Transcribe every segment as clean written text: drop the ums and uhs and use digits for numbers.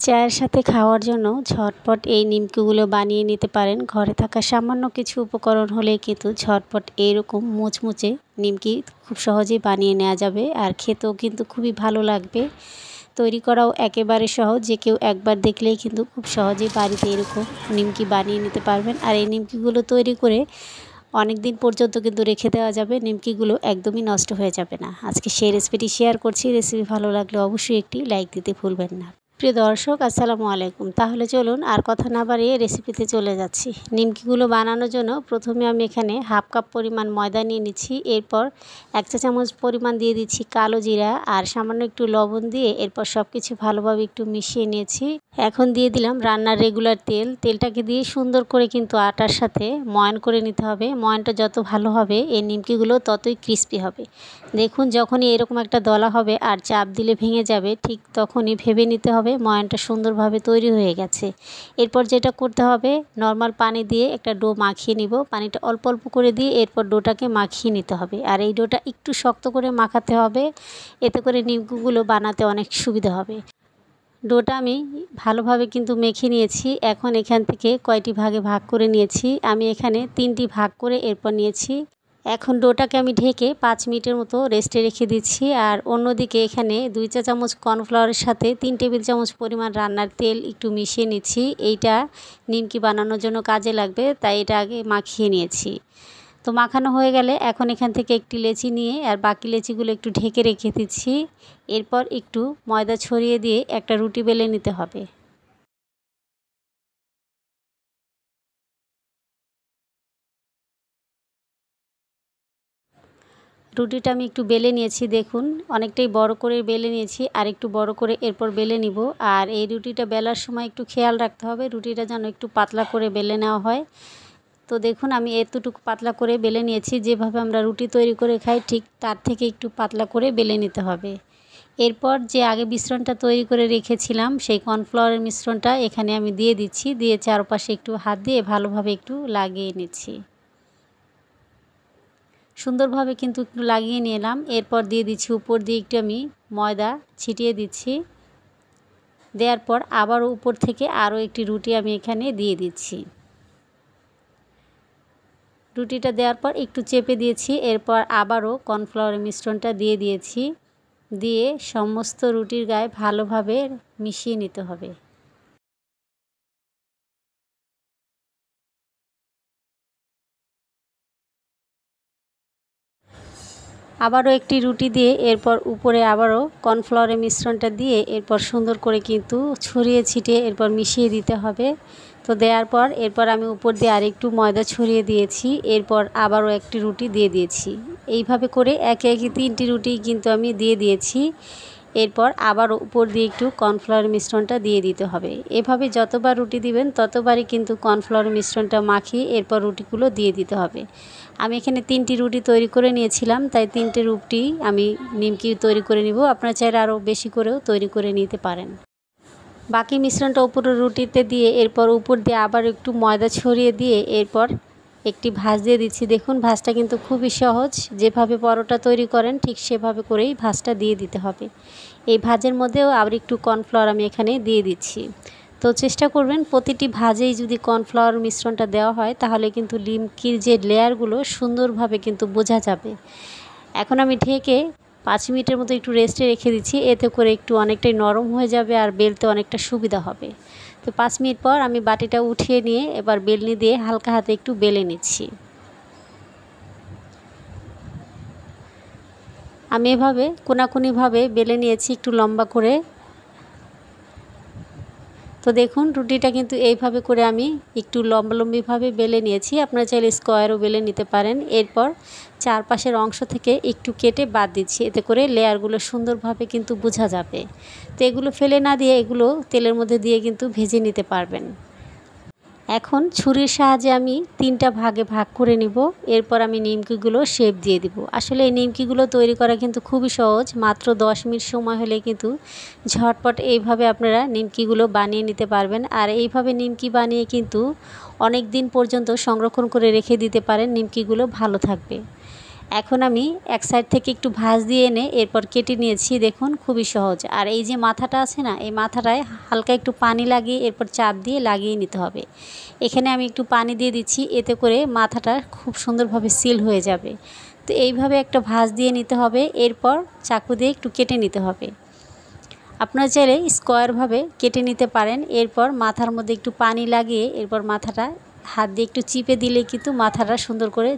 চায়ের সাথে খাওয়ার জন্য ঝটপট এই নিমকিগুলো বানিয়ে নিতে পারেন। ঘরে থাকা সামান্য কিছু উপকরণ হলেই কিন্তু ঝটপট এইরকম মুচমুচে নিমকি খুব সহজেই বানিয়ে নেওয়া যাবে, আর খেতেও কিন্তু খুবই ভালো লাগবে। তৈরি করাও একেবারে সহজ, যে কেউ একবার দেখলেই কিন্তু খুব সহজেই বাড়িতে এরকম নিমকি বানিয়ে নিতে পারবেন। আর এই নিমকিগুলো তৈরি করে অনেক দিন পর্যন্ত কিন্তু রেখে দেওয়া যাবে, নিমকিগুলো একদমই নষ্ট হয়ে যাবে না। আজকে সেই রেসিপিটি শেয়ার করছি। রেসিপি ভালো লাগলে অবশ্যই একটি লাইক দিতে ভুলবেন না। প্রিয় দর্শক, আসসালামু আলাইকুম। তাহলে চলুন আর কথা না বাড়িয়ে রেসিপিতে চলে যাচ্ছি। নিমকিগুলো বানানোর জন্য প্রথমে আমি এখানে হাফ কাপ পরিমাণ ময়দা নিয়ে নিচ্ছি। এরপর 1 চা চামচ পরিমাণ দিয়ে দিচ্ছি কালো জিরা আর সামান্য একটু লবণ দিয়ে এরপর সব কিছু ভালোভাবে একটু মিশিয়ে নিয়েছি। এখন দিয়ে দিলাম রান্নার রেগুলার তেল। তেলটাকে দিয়ে সুন্দর করে কিন্তু আটার সাথে ময়ান করে নিতে হবে। ময়ানটা যত ভালো হবে এই নিমকিগুলো ততই ক্রিস্পি হবে। দেখুন, যখনই এরকম একটা দলা হবে আর চাপ দিলে ভেঙে যাবে, ঠিক তখনই ভেবে নিতে হবে ময়ানটা সুন্দরভাবে তৈরি হয়ে গেছে। এরপর যেটা করতে হবে, নর্মাল পানি দিয়ে একটা ডো মাখিয়ে নিব। পানিটা অল্প অল্প করে দিয়ে এরপর ডোটাকে মাখিয়ে নিতে হবে। আর এই ডোটা একটু শক্ত করে মাখাতে হবে, এতে করে নিমকিগুলো বানাতে অনেক সুবিধা হবে। ডোটা আমি ভালোভাবে কিন্তু মেখে নিয়েছি। এখন এখান থেকে কয়টি ভাগে ভাগ করে নিয়েছি। আমি এখানে 3টি ভাগ করে এরপর নিয়েছি। এখন ডোটাকে আমি ঢেকে 5 মিনিটের মতো রেস্টে রেখে দিচ্ছি। আর অন্যদিকে এখানে 2 চা চামচ কর্নফ্লাওয়ারের সাথে 3 টেবিল চামচ পরিমাণ রান্নার তেল একটু মিশিয়ে নিচ্ছি। এইটা নিমকি বানানোর জন্য কাজে লাগবে, তাই এটা আগে মাখিয়ে নিয়েছি। তো মাখানো হয়ে গেলে এখন এখান থেকে একটি লেচি নিয়ে আর বাকি লেচিগুলো একটু ঢেকে রেখে দিচ্ছি। এরপর একটু ময়দা ছড়িয়ে দিয়ে একটা রুটি বেলে নিতে হবে। রুটিটা আমি একটু বেলে নিয়েছি। দেখুন, অনেকটাই বড় করে বেলে নিয়েছি, আর একটু বড় করে এরপর বেলে নিব। আর এই রুটিটা বেলার সময় একটু খেয়াল রাখতে হবে রুটিটা যেন একটু পাতলা করে বেলে নেওয়া হয়। তো দেখুন, আমি এতটুকু পাতলা করে বেলে নিয়েছি। যেভাবে আমরা রুটি তৈরি করে খাই ঠিক তার থেকে একটু পাতলা করে বেলে নিতে হবে। এরপর যে আগে মিশ্রণটা তৈরি করে রেখেছিলাম সেই কর্নফ্লাওয়ারের মিশ্রণটা এখানে আমি দিয়ে দিচ্ছি। দিয়ে চারপাশে একটু হাত দিয়ে ভালোভাবে একটু লাগিয়ে নিচ্ছি। সুন্দরভাবে কিন্তু একটু লাগিয়ে নিলাম। এরপর দিয়ে দিচ্ছি উপর দিয়ে একটু আমি ময়দা ছিটিয়ে দিচ্ছি। দেওয়ার পর আবারও উপর থেকে আরও একটি রুটি আমি এখানে দিয়ে দিচ্ছি। রুটিটা দেওয়ার পর একটু চেপে দিয়েছি। এরপর আবারও কর্নফ্লাওয়ারের মিশ্রণটা দিয়ে দিয়েছি। দিয়ে সমস্ত রুটির গায়ে ভালোভাবে মিশিয়ে নিতে হবে। আবারও একটি রুটি দিয়ে এরপর উপরে আবারও কর্নফ্লাওয়ারের মিশ্রণটা দিয়ে এরপর সুন্দর করে কিন্তু ছড়িয়ে ছিটিয়ে এরপর মিশিয়ে দিতে হবে। তো দেওয়ার পর এরপর আমি উপর দিয়ে আরেকটু ময়দা ছড়িয়ে দিয়েছি। এরপর আবারও একটি রুটি দিয়ে দিয়েছি। এইভাবে করে একে একে 3টি রুটি কিন্তু আমি দিয়ে দিয়েছি। এরপর আবার উপর দিয়ে একটু কর্নফ্লাওয়ার মিশ্রণটা দিয়ে দিতে হবে। এভাবে যতবার রুটি দিবেন ততবারই কিন্তু কর্নফ্লাওয়ার মিশ্রণটা মাখিয়ে এরপর রুটিগুলো দিয়ে দিতে হবে। আমি এখানে 3টি রুটি তৈরি করে নিয়েছিলাম, তাই 3টে রুটি আমি নিমকি তৈরি করে নিব। আপনারা চাইলে আরও বেশি করেও তৈরি করে নিতে পারেন। বাকি মিশ্রণটা উপরের রুটিতে দিয়ে এরপর উপর দিয়ে আবার একটু ময়দা ছড়িয়ে দিয়ে এরপর একটি ভাঁজ দিয়ে দিচ্ছি। দেখুন, ভাঁজটা কিন্তু খুবই সহজ। যেভাবে পরোটা তৈরি করেন ঠিক সেভাবে করেই ভাঁজটা দিয়ে দিতে হবে। এই ভাঁজের মধ্যেও আবার একটু কর্নফ্লাওয়ার আমি এখানে দিয়ে দিচ্ছি। তো চেষ্টা করবেন প্রতিটি ভাঁজেই যদি কর্নফ্লাওয়ার মিশ্রণটা দেওয়া হয় তাহলে কিন্তু নিমকির যে লেয়ারগুলো সুন্দরভাবে কিন্তু বোঝা যাবে। এখন আমি ঢেকে 5 মিনিটের মতো একটু রেস্টে রেখে দিচ্ছি। এতে করে একটু অনেকটাই নরম হয়ে যাবে আর বেলতে অনেকটা সুবিধা হবে। তো 5 মিনিট পর আমি বাটিটা উঠিয়ে নিয়ে এবার বেলনি দিয়ে হালকা হাতে একটু বেলে নিচ্ছি। আমি এভাবে কোনাকুনিভাবে বেলে নিয়েছি একটু লম্বা করে। তো দেখুন, রুটিটা কিন্তু এইভাবে করে আমি একটু লম্বালম্বিভাবে বেলে নিয়েছি। আপনারা চাইলে স্কোয়ারও বেলে নিতে পারেন। এরপর চারপাশের অংশ থেকে একটু কেটে বাদ দিচ্ছি, এতে করে লেয়ারগুলো সুন্দরভাবে কিন্তু বোঝা যাবে। তো এগুলো ফেলে না দিয়ে এগুলো তেলের মধ্যে দিয়ে কিন্তু ভেজে নিতে পারবেন। এখন ছুরির সাহায্যে আমি 3টা ভাগে ভাগ করে নিব। এরপর আমি নিমকিগুলো শেপ দিয়ে দিব। আসলে এই নিমকিগুলো তৈরি করা কিন্তু খুবই সহজ। মাত্র 10 মিনিট সময় হলে কিন্তু ঝটপট এইভাবে আপনারা নিমকিগুলো বানিয়ে নিতে পারবেন। আর এইভাবে নিমকি বানিয়ে কিন্তু অনেক দিন পর্যন্ত সংরক্ষণ করে রেখে দিতে পারেন, নিমকিগুলো ভালো থাকবে। এখন আমি এক সাইড থেকে একটু ভাঁজ দিয়ে এনে এরপর কেটে নিয়েছি। দেখুন খুবই সহজ। আর এই যে মাথাটা আছে না, এই মাথাটায় হালকা একটু পানি লাগিয়ে এরপর চাপ দিয়ে লাগিয়ে নিতে হবে। এখানে আমি একটু পানি দিয়ে দিচ্ছি, এতে করে মাথাটা খুব সুন্দরভাবে সিল হয়ে যাবে। তো এইভাবে একটা ভাঁজ দিয়ে নিতে হবে, এরপর চাকু দিয়ে একটু কেটে নিতে হবে। আপনারা চাইলে স্কোয়ারভাবে কেটে নিতে পারেন। এরপর মাথার মধ্যে একটু পানি লাগিয়ে এরপর মাথাটা হাত দিয়ে একটু চিপে দিলে কিন্তু মাথাটা সুন্দর করে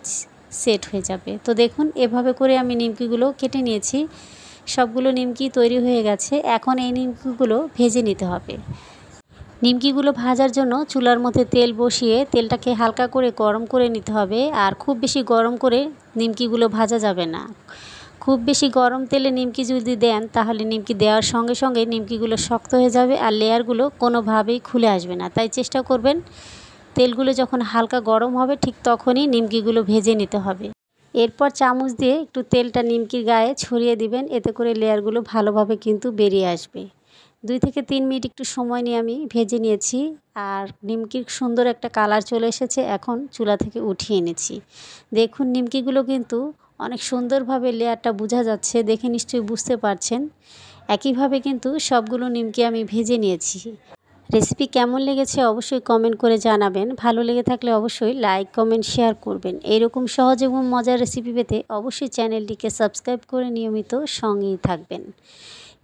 সেট হয়ে যাবে। তো দেখুন এভাবে করে আমি নিমকিগুলো কেটে নিয়েছি। সবগুলো নিমকি তৈরি হয়ে গেছে। এখন এই নিমকিগুলো ভেজে নিতে হবে। নিমকিগুলো ভাজার জন্য চুলার মধ্যে তেল বসিয়ে তেলটাকে হালকা করে গরম করে নিতে হবে। আর খুব বেশি গরম করে নিমকিগুলো ভাজা যাবে না। খুব বেশি গরম তেলে নিমকি যদি দেন তাহলে নিমকি দেওয়ার সঙ্গে সঙ্গে নিমকিগুলো শক্ত হয়ে যাবে আর লেয়ারগুলো কোনোভাবেই খুলে আসবে না। তাই চেষ্টা করবেন তেলগুলো যখন হালকা গরম হবে ঠিক তখনই নিমকিগুলো ভেজে নিতে হবে। এরপর চামচ দিয়ে একটু তেলটা নিমকির গায়ে ছড়িয়ে দিবেন, এতে করে লেয়ারগুলো ভালোভাবে কিন্তু বেরিয়ে আসবে। 2 থেকে 3 মিনিট একটু সময় নিয়ে আমি ভেজে নিয়েছি। আর নিমকির সুন্দর একটা কালার চলে এসেছে। এখন চুলা থেকে উঠিয়ে এনেছি। দেখুন নিমকিগুলো কিন্তু অনেক সুন্দরভাবে লেয়ারটা বোঝা যাচ্ছে, দেখে নিশ্চয়ই বুঝতে পারছেন। একইভাবে কিন্তু সবগুলো নিমকি আমি ভেজে নিয়েছি। রেসিপি কেমন লেগেছে অবশ্যই কমেন্ট করে জানাবেন। ভালো লেগে থাকলে অবশ্যই লাইক, কমেন্ট, শেয়ার করবেন। এরকম সহজ এবং মজার রেসিপি পেতে অবশ্যই চ্যানেলটিকে সাবস্ক্রাইব করে নিয়মিত সঙ্গেই থাকবেন।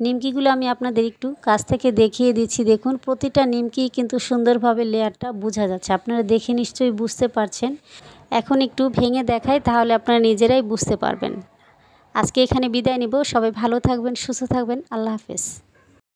নিমকিগুলো আমি আপনাদের একটু কাছ থেকে দেখিয়ে দিচ্ছি। দেখুন প্রতিটা নিমকি কিন্তু সুন্দরভাবে লেয়ারটা বোঝা যাচ্ছে। আপনারা দেখে নিশ্চয়ই বুঝতে পারছেন। এখন একটু ভেঙে দেখাই, তাহলে আপনারা নিজেরাই বুঝতে পারবেন। আজকে এখানে বিদায় নিব। সবাই ভালো থাকবেন, সুস্থ থাকবেন। আল্লাহ হাফেজ।